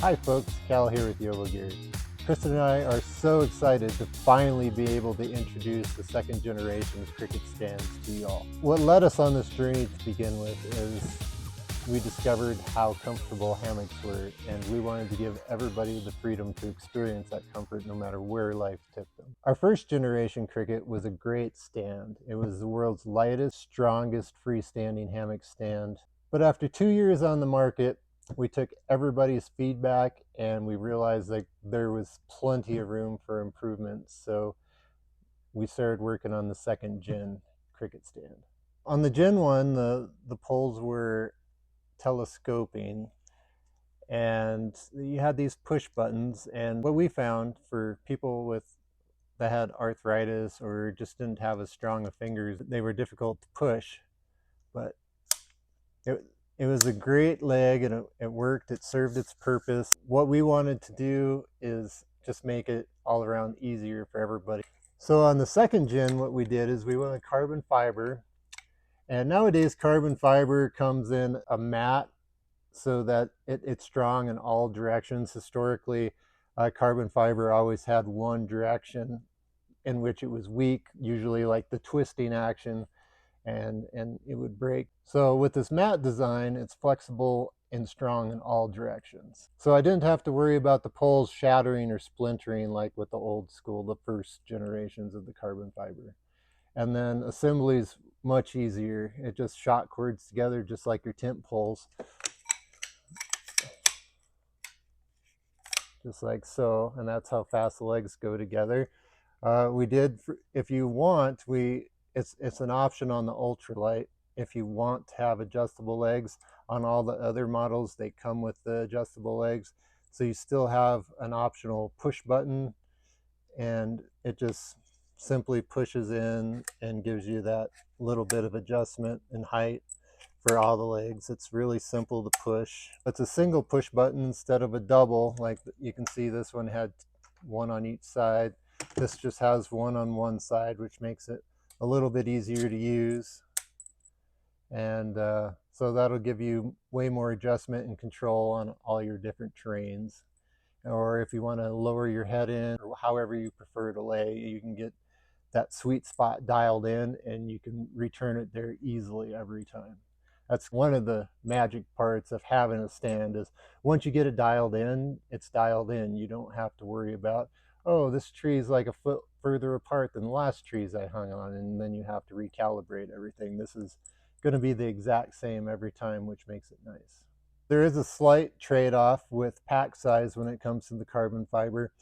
Hi folks, Cal here with YOBOgear. Kristen and I are so excited to finally be able to introduce the second generation of Cricket stands to y'all. What led us on this journey to begin with is we discovered how comfortable hammocks were, and we wanted to give everybody the freedom to experience that comfort no matter where life took them. Our first generation Cricket was a great stand. It was the world's lightest, strongest freestanding hammock stand. But after 2 years on the market, we took everybody's feedback and we realized that there was plenty of room for improvement. So we started working on the second gen Cricket stand. On the Gen 1, the poles were telescoping and you had these push buttons, and what we found for people that had arthritis or just didn't have as strong of fingers, they were difficult to push, but it was a great leg and it worked. It served its purpose. What we wanted to do is just make it all around easier for everybody. So on the second gen, what we did is we went with carbon fiber, and nowadays carbon fiber comes in a mat so that it's strong in all directions. Historically, carbon fiber always had one direction in which it was weak, usually like the twisting action, and it would break. So with this mat design, it's flexible and strong in all directions. So I didn't have to worry about the poles shattering or splintering like with the old school, the first generations of the carbon fiber. And then assembly is much easier. It just shot cords together just like your tent poles, just like so, and that's how fast the legs go together. We did, if you want, it's an option on the ultralight. If you want to have adjustable legs, on all the other models, they come with the adjustable legs. So you still have an optional push button, and it just simply pushes in and gives you that little bit of adjustment in height for all the legs. It's really simple to push. It's a single push button instead of a double. Like you can see, this one had one on each side. This just has one on one side, which makes it a little bit easier to use. And so that'll give you way more adjustment and control on all your different terrains. Or if you want to lower your head in, or however you prefer to lay, you can get that sweet spot dialed in and you can return it there easily every time. That's one of the magic parts of having a stand, is once you get it dialed in, it's dialed in. You don't have to worry about, oh, this tree is like a foot further apart than the last trees I hung on, and then you have to recalibrate everything. This is going to be the exact same every time, which makes it nice. There is a slight trade-off with pack size when it comes to the carbon fiber.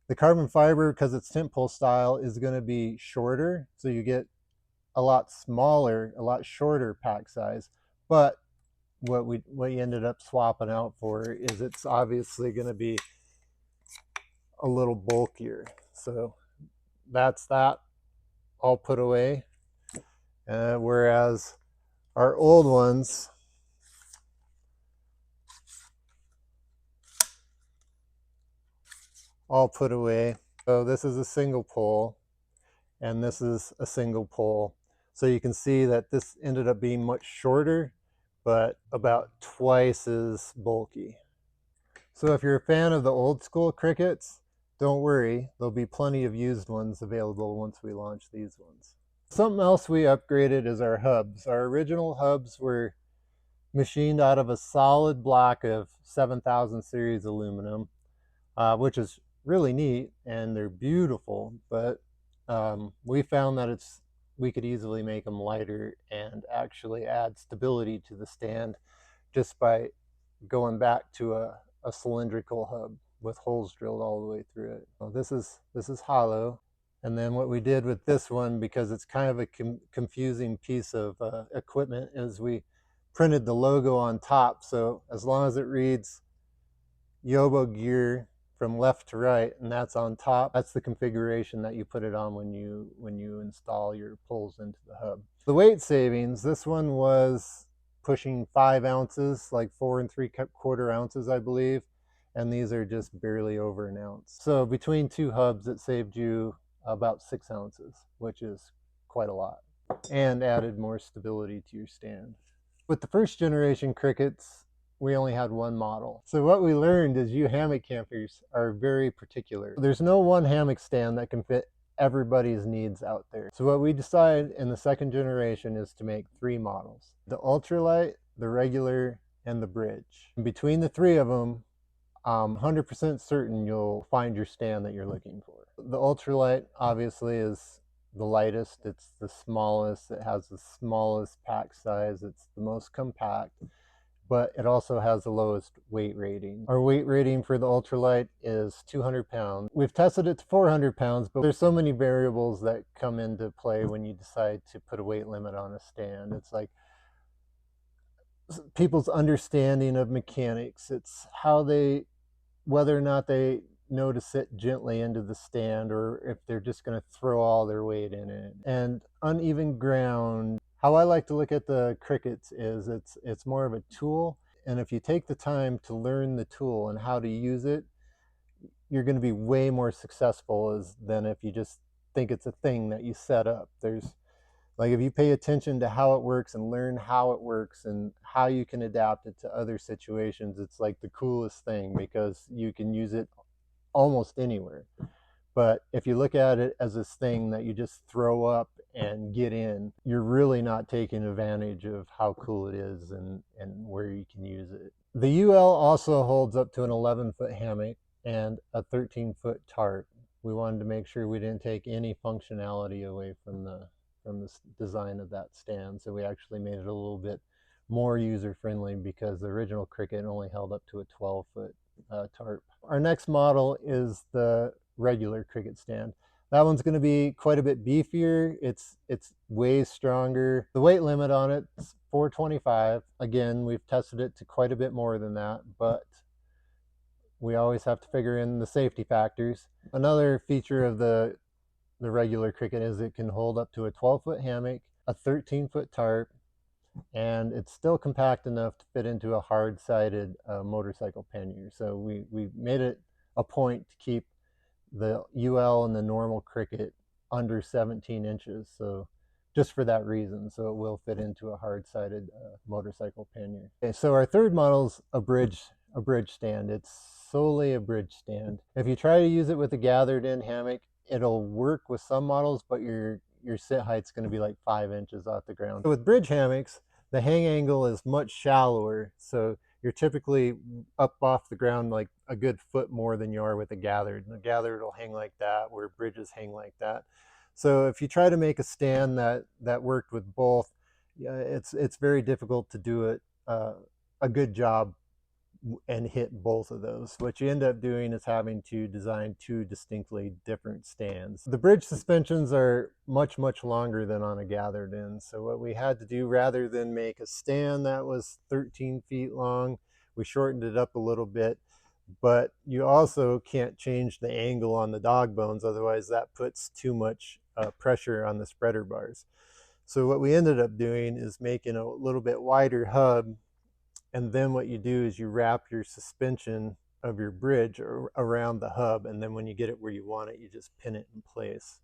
The carbon fiber, because it's tent pole style, is going to be shorter, so you get a lot smaller, a lot shorter pack size. But what you ended up swapping out for is it's obviously going to be a little bulkier. So that's that all put away. Whereas our old ones, all put away. So this is a single pole and this is a single pole. So you can see that this ended up being much shorter, but about twice as bulky. So if you're a fan of the old school Crickets, don't worry, there'll be plenty of used ones available once we launch these ones. Something else we upgraded is our hubs. Our original hubs were machined out of a solid block of 7000 series aluminum, which is really neat and they're beautiful, but we found that we could easily make them lighter and actually add stability to the stand just by going back to a cylindrical hub with holes drilled all the way through it. Well, this is hollow. And then what we did with this one, because it's kind of a confusing piece of equipment, is we printed the logo on top. So as long as it reads YOBOgear from left to right, and that's on top, that's the configuration that you put it on when you install your poles into the hub. The weight savings, this one was pushing 5 ounces, like 4 3/4 ounces, I believe, and these are just barely over an ounce. So between two hubs, it saved you about 6 ounces, which is quite a lot, and added more stability to your stand. With the first generation Crickets, we only had one model. So what we learned is you hammock campers are very particular. There's no one hammock stand that can fit everybody's needs out there. So what we decided in the second generation is to make 3 models: the ultralight, the regular, and the bridge. And between the 3 of them, 100% certain you'll find your stand that you're looking for. The ultralight obviously is the lightest, it's the smallest, it has the smallest pack size, it's the most compact, but it also has the lowest weight rating. Our weight rating for the ultralight is 200 pounds. We've tested it to 400 pounds, but there's so many variables that come into play when you decide to put a weight limit on a stand. It's like people's understanding of mechanics, it's how they, whether or not they know to sit gently into the stand or if they're just going to throw all their weight in it. And uneven ground. How I like to look at the crickets is it's more of a tool, and if you take the time to learn the tool and how to use it, you're going to be way more successful than if you just think it's a thing that you set up. There's, like, if you pay attention to how it works and learn how it works and how you can adapt it to other situations, it's like the coolest thing because you can use it almost anywhere. But if you look at it as this thing that you just throw up and get in, you're really not taking advantage of how cool it is and where you can use it. The UL also holds up to an 11-foot hammock and a 13-foot tarp. We wanted to make sure we didn't take any functionality away from the design of that stand. So we actually made it a little bit more user-friendly because the original Cricket only held up to a 12-foot tarp. Our next model is the regular Cricket stand. That one's going to be quite a bit beefier. It's way stronger. The weight limit on it is 425. Again, we've tested it to quite a bit more than that, but we always have to figure in the safety factors. Another feature of the regular Cricket is it can hold up to a 12-foot hammock, a 13-foot tarp, and it's still compact enough to fit into a hard-sided motorcycle pannier. So we made it a point to keep the UL and the normal Cricket under 17 inches. So just for that reason, so it will fit into a hard-sided motorcycle pannier. Okay, so our third model is a bridge stand. It's solely a bridge stand. If you try to use it with a gathered-in hammock, it'll work with some models, but your sit height's going to be like 5 inches off the ground. So with bridge hammocks, the hang angle is much shallower, so you're typically up off the ground like a good foot more than you are with a gathered. And the gathered will hang like that, where bridges hang like that. So if you try to make a stand that worked with both, it's very difficult to do it a good job and hit both of those. What you end up doing is having to design 2 distinctly different stands. The bridge suspensions are much longer than on a gathered in. So what we had to do, rather than make a stand that was 13 feet long, we shortened it up a little bit. But you also can't change the angle on the dog bones, otherwise that puts too much pressure on the spreader bars. So what we ended up doing is making a little bit wider hub, and then what you do is you wrap your suspension of your bridge around the hub, and then when you get it where you want it, you just pin it in place.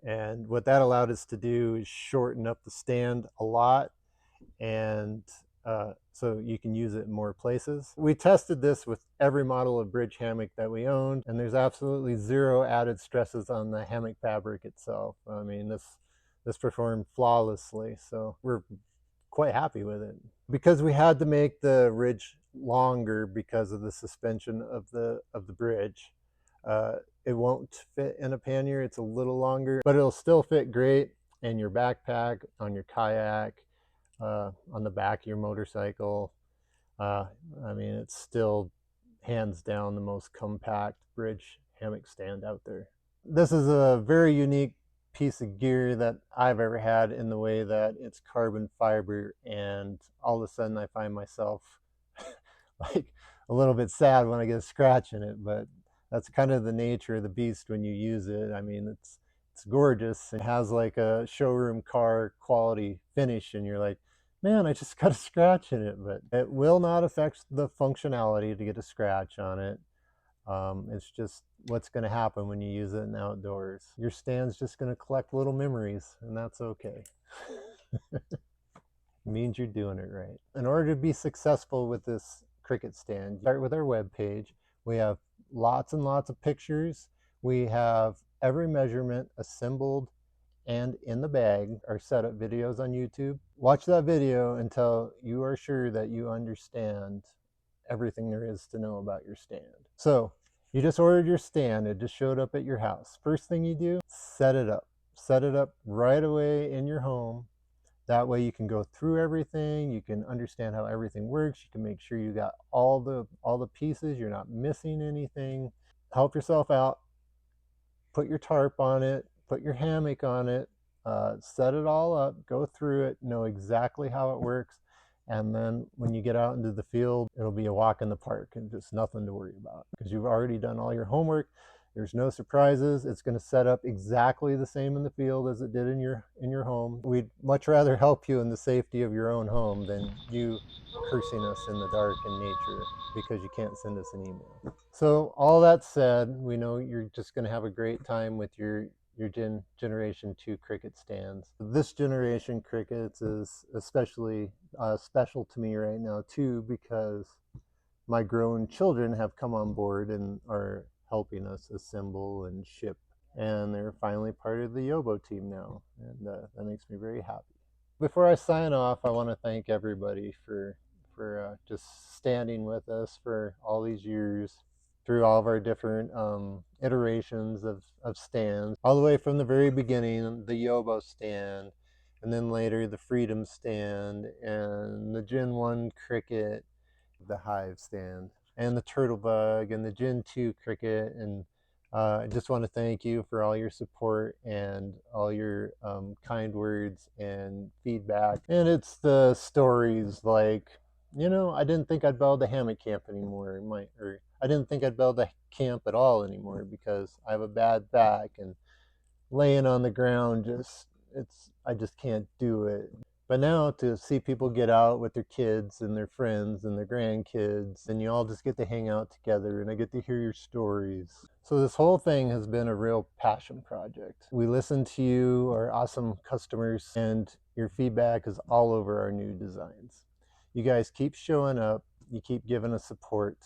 And what that allowed us to do is shorten up the stand a lot, and so you can use it in more places. We tested this with every model of bridge hammock that we owned, and there's absolutely 0 added stresses on the hammock fabric itself. I mean, this performed flawlessly, so we're quite happy with it. Because we had to make the ridge longer because of the suspension of the bridge, it won't fit in a pannier. It's a little longer, but it'll still fit great in your backpack, on your kayak, on the back of your motorcycle. I mean, it's still hands down the most compact bridge hammock stand out there. This is a very unique piece of gear that I've ever had, in the way that it's carbon fiber, and all of a sudden I find myself like a little bit sad when I get a scratch in it, but that's kind of the nature of the beast when you use it. I mean, it's gorgeous. It has like a showroom car quality finish, and you're like, man, I just got a scratch in it. But it will not affect the functionality to get a scratch on it. It's just what's going to happen when you use it in outdoors. Your stand's just going to collect little memories, and that's okay. It means you're doing it right. In order to be successful with this Cricket stand, start with our web page. We have lots and lots of pictures. We have every measurement assembled and in the bag. Our setup videos on YouTube. Watch that video until you are sure that you understand everything there is to know about your stand. So you just ordered your stand. It just showed up at your house. First thing you do, set it up. Set it up right away in your home. That way you can go through everything, you can understand how everything works, you can make sure you got all the pieces, you're not missing anything. Help yourself out, put your tarp on it, put your hammock on it, set it all up, go through it, know exactly how it works, and then when you get out into the field, it'll be a walk in the park and just nothing to worry about because you've already done all your homework. There's no surprises. It's going to set up exactly the same in the field as it did in your home. We'd much rather help you in the safety of your own home than you cursing us in the dark in nature because you can't send us an email. So all that said, we know you're just going to have a great time with your generation 2 cricket stands. This generation crickets is especially special to me right now too, because my grown children have come on board and are helping us assemble and ship, and they're finally part of the Yobo team now, and that makes me very happy. Before I sign off, I want to thank everybody for just standing with us for all these years through all of our different iterations of stands, all the way from the very beginning, the Yobo stand, and then later the Freedom stand, and the Gen 1 Cricket, the Hive stand, and the Turtle Bug, and the Gen 2 Cricket. And I just want to thank you for all your support and all your kind words and feedback. And it's the stories like, I didn't think I'd build a hammock camp anymore. Or I didn't think I'd build a camp at all anymore because I have a bad back, and laying on the ground I just can't do it. But now to see people get out with their kids and their friends and their grandkids, and you all just get to hang out together, and I get to hear your stories. So this whole thing has been a real passion project. We listen to you, our awesome customers, and your feedback is all over our new designs. You guys keep showing up, you keep giving us support,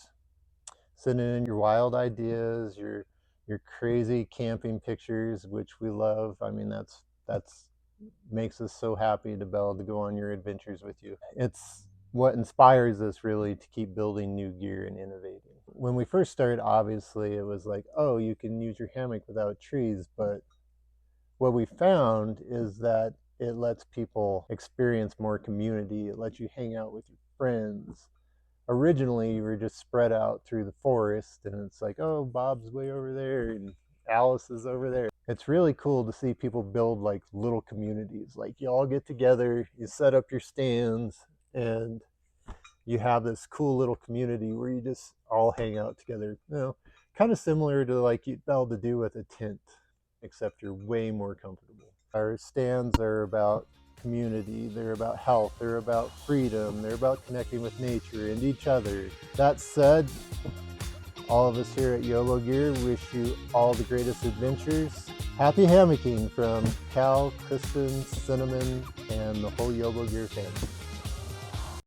sending in your wild ideas, your crazy camping pictures, which we love. I mean, that's makes us so happy to be able to go on your adventures with you. It's what inspires us really to keep building new gear and innovating. When we first started, obviously it was like, oh, you can use your hammock without trees, but what we found is that it lets people experience more community. It lets you hang out with your friends. Originally, you were just spread out through the forest, and it's like, oh, Bob's way over there and Alice is over there. It's really cool to see people build like little communities. Like you all get together, you set up your stands, and you have this cool little community where you just all hang out together. Kind of similar to like you'd be able to do with a tent, except you're way more comfortable. Our stands are about community, they're about health, they're about freedom, they're about connecting with nature and each other. That said, all of us here at YOBOgear wish you all the greatest adventures. Happy hammocking from Cal, Kristen, Cinnamon, and the whole YOBOgear family.